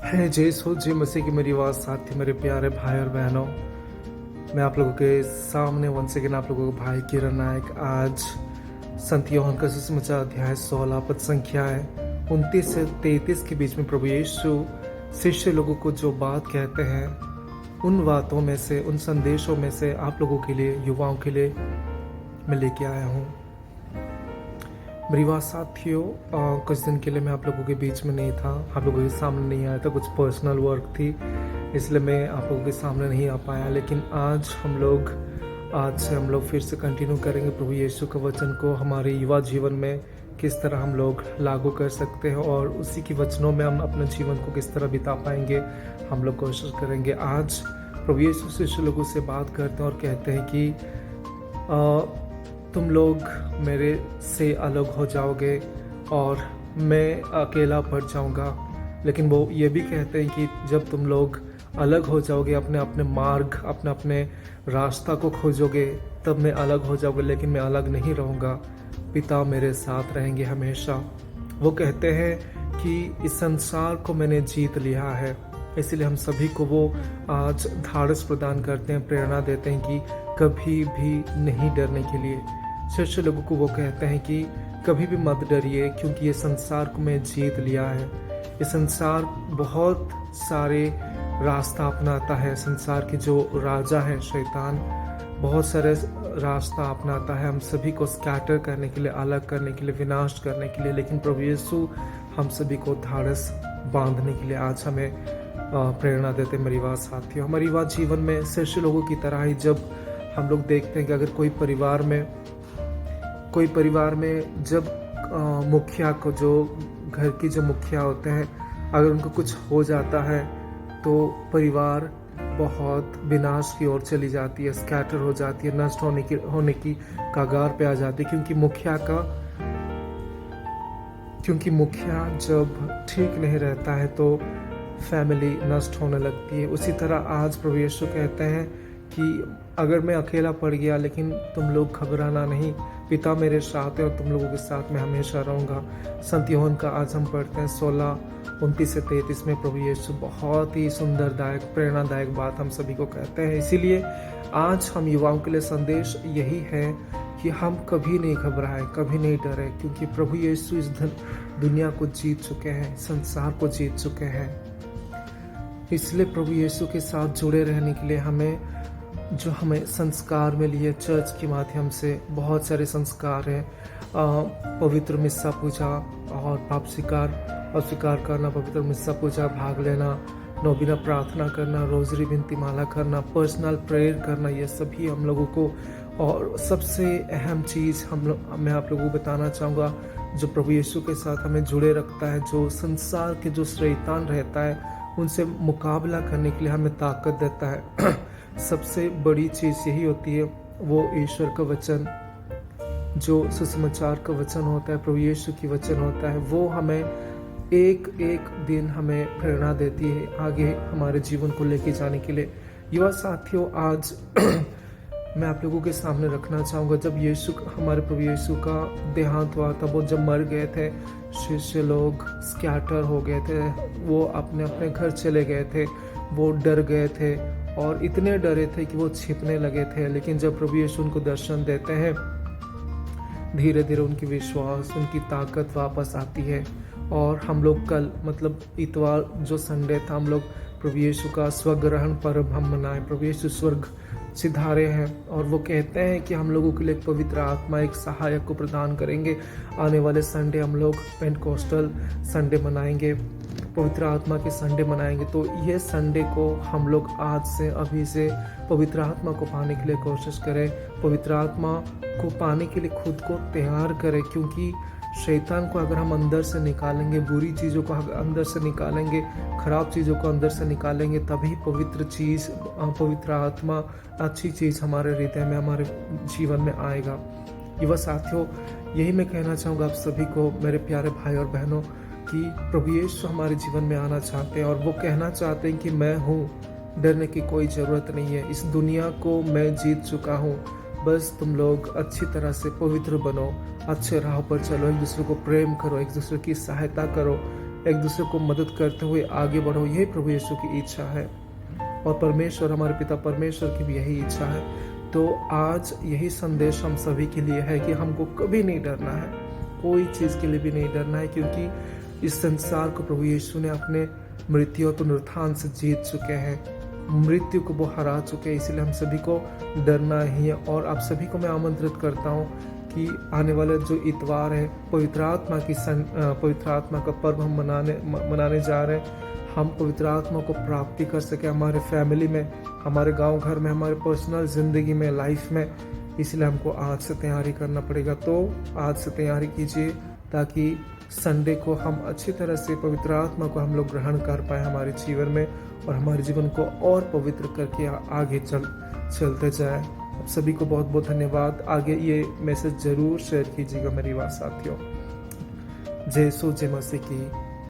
है जैसो जी मसीह की मेरी आवाज़ साथी मेरे प्यारे भाई और बहनों, मैं आप लोगों के सामने वन सेकेंड आप लोगों का भाई किरण नायक आज संत यूहन्ना का सुसमाचार अध्याय 16 पद संख्या है 29 से 33 के बीच में प्रभु यीशु शिष्य लोगों को जो बात कहते हैं उन बातों में से, उन संदेशों में से आप लोगों के लिए, युवाओं के लिए मैं लेके आया हूँ। मेरी बात साथियों, कुछ दिन के लिए मैं आप लोगों के बीच में नहीं था, आप लोगों के सामने नहीं आया था, कुछ पर्सनल वर्क थी इसलिए मैं आप लोगों के सामने नहीं आ पाया। लेकिन आज से हम लोग फिर से कंटिन्यू करेंगे प्रभु यीशु के वचन को हमारे युवा जीवन में किस तरह हम लोग लागू कर सकते हैं और उसी के वचनों में हम अपने जीवन को किस तरह बिता पाएंगे, हम लोग कोशिश करेंगे। आज प्रभु यीशु शिष्य लोगों से बात करते हैं और कहते हैं कि तुम लोग मेरे से अलग हो जाओगे और मैं अकेला पड़ जाऊंगा। लेकिन वो ये भी कहते हैं कि जब तुम लोग अलग हो जाओगे, अपने अपने मार्ग, अपने अपने रास्ता को खोजोगे, तब मैं अलग हो जाओगे, लेकिन मैं अलग नहीं रहूँगा, पिता मेरे साथ रहेंगे हमेशा। वो कहते हैं कि इस संसार को मैंने जीत लिया है, इसलिए हम सभी को वो आज धारस प्रदान करते हैं, प्रेरणा देते हैं कि कभी भी नहीं डरने के लिए। शिष्य लोगों को वो कहते हैं कि कभी भी मत डरिए, क्योंकि ये संसार को मैं जीत लिया है। ये संसार बहुत सारे रास्ता अपनाता है, संसार के जो राजा है शैतान बहुत सारे रास्ता अपनाता है हम सभी को स्कैटर करने के लिए, अलग करने के लिए, विनाश करने के लिए। लेकिन प्रभु यीशु हम सभी को धारस बांधने के लिए आज हमें प्रेरणा देते। मेरी बात साथियों, हमारी बात जीवन में शिष्य लोगों की तरह ही जब हम लोग देखते हैं कि अगर कोई परिवार में जब मुखिया को, जो घर की जो मुखिया होते हैं, अगर उनको कुछ हो जाता है तो परिवार बहुत विनाश की ओर चली जाती है, स्कैटर हो जाती है, नष्ट होने की कगार पे आ जाती है, क्योंकि मुखिया जब ठीक नहीं रहता है तो फैमिली नष्ट होने लगती है। उसी तरह आज प्रभु यीशु कहते हैं कि अगर मैं अकेला पड़ गया, लेकिन तुम लोग घबराना नहीं, पिता मेरे साथ है और तुम लोगों के साथ मैं हमेशा रहूँगा। संत यूहन्ना का आज हम पढ़ते हैं 16:29 से 33 में प्रभु यीशु बहुत ही सुंदरदायक, प्रेरणादायक बात हम सभी को कहते हैं। इसीलिए आज हम युवाओं के लिए संदेश यही है कि हम कभी नहीं घबराए, कभी नहीं डरे, क्योंकि प्रभु यीशु इस दुनिया को जीत चुके हैं, संसार को जीत चुके हैं। इसलिए प्रभु यीशु के साथ जुड़े रहने के लिए हमें संस्कार मिली है चर्च के माध्यम से, बहुत सारे संस्कार हैं। पवित्र मिस्सा पूजा और पाप स्वीकार करना, पवित्र मिस्सा पूजा भाग लेना, नौबिना प्रार्थना करना, रोजरी बिनती माला करना, पर्सनल प्रेयर करना, ये सभी हम लोगों को। और सबसे अहम चीज़ मैं आप लोगों को बताना चाहूँगा, जो प्रभु यीशु के साथ हमें जुड़े रखता है, जो संसार के जो शैतान रहता है उनसे मुकाबला करने के लिए हमें ताकत देता है। सबसे बड़ी चीज़ यही होती है, वो ईश्वर का वचन, जो सुसमाचार का वचन होता है, प्रभु यीशु की वचन होता है, वो हमें एक एक दिन हमें प्रेरणा देती है आगे हमारे जीवन को लेके जाने के लिए। युवा साथियों, आज मैं आप लोगों के सामने रखना चाहूँगा, जब हमारे प्रभु यीशु का देहांत हुआ था, वो जब मर गए थे, शिष्य लोग स्कैटर हो गए थे, वो अपने अपने घर चले गए थे, वो डर गए थे और इतने डरे थे कि वो छिपने लगे थे। लेकिन जब प्रभु यीशु उनको दर्शन देते हैं, धीरे धीरे उनकी विश्वास, उनकी ताकत वापस आती है। और हम लोग कल, मतलब इतवार जो संडे था, हम लोग प्रभु यीशु का स्वग्रहण पर्व हम मनाए। प्रभु यीशु स्वर्ग सिधारे हैं और वो कहते हैं कि हम लोगों के लिए एक पवित्र आत्मा, एक सहायक को प्रदान करेंगे। आने वाले संडे हम लोग पेंटकोस्टल संडे मनाएंगे, पवित्र आत्मा के संडे मनाएंगे। तो ये संडे को हम लोग आज से, अभी से पवित्र आत्मा को पाने के लिए कोशिश करें, पवित्र आत्मा को पाने के लिए खुद को तैयार करें। क्योंकि शैतान को अगर हम अंदर से निकालेंगे, बुरी चीज़ों को अंदर से निकालेंगे, खराब चीज़ों को अंदर से निकालेंगे, तभी पवित्र आत्मा, अच्छी चीज़ हमारे हृदय में, हमारे जीवन में आएगा। युवा साथियों, यही मैं कहना चाहूँगा आप सभी को, मेरे प्यारे भाई और बहनों, कि प्रभु यीशु हमारे जीवन में आना चाहते हैं और वो कहना चाहते हैं कि मैं हूँ, डरने की कोई ज़रूरत नहीं है, इस दुनिया को मैं जीत चुका हूँ। बस तुम लोग अच्छी तरह से पवित्र बनो, अच्छे राह पर चलो, एक दूसरे को प्रेम करो, एक दूसरे की सहायता करो, एक दूसरे को मदद करते हुए आगे बढ़ो, यही प्रभु यीशु की इच्छा है और परमेश्वर, हमारे पिता परमेश्वर की भी यही इच्छा है। तो आज यही संदेश हम सभी के लिए है कि हमको कभी नहीं डरना है, कोई चीज़ के लिए भी नहीं डरना है, क्योंकि इस संसार को प्रभु यीशु ने अपने मृत्यु और पुनरुत्थान से जीत चुके हैं, मृत्यु को वो हरा चुके हैं। इसलिए हम सभी को डरना ही है। और आप सभी को मैं आमंत्रित करता हूँ कि आने वाले जो इतवार है, पवित्र आत्मा का पर्व हम मनाने जा रहे हैं। हम पवित्र आत्मा को प्राप्ति कर सके हमारे फैमिली में, हमारे गांव घर में, हमारे पर्सनल ज़िंदगी में, लाइफ में। इसलिए हमको आज से तैयारी करना पड़ेगा। तो आज से तैयारी कीजिए ताकि संडे को हम अच्छी तरह से पवित्र आत्मा को हम लोग ग्रहण कर पाए हमारे जीवन में और हमारे जीवन को और पवित्र करके आगे चलते जाए। आप सभी को बहुत बहुत धन्यवाद। आगे ये मैसेज ज़रूर शेयर कीजिएगा मेरी बात साथियों। जय यीशु, जय मसीह की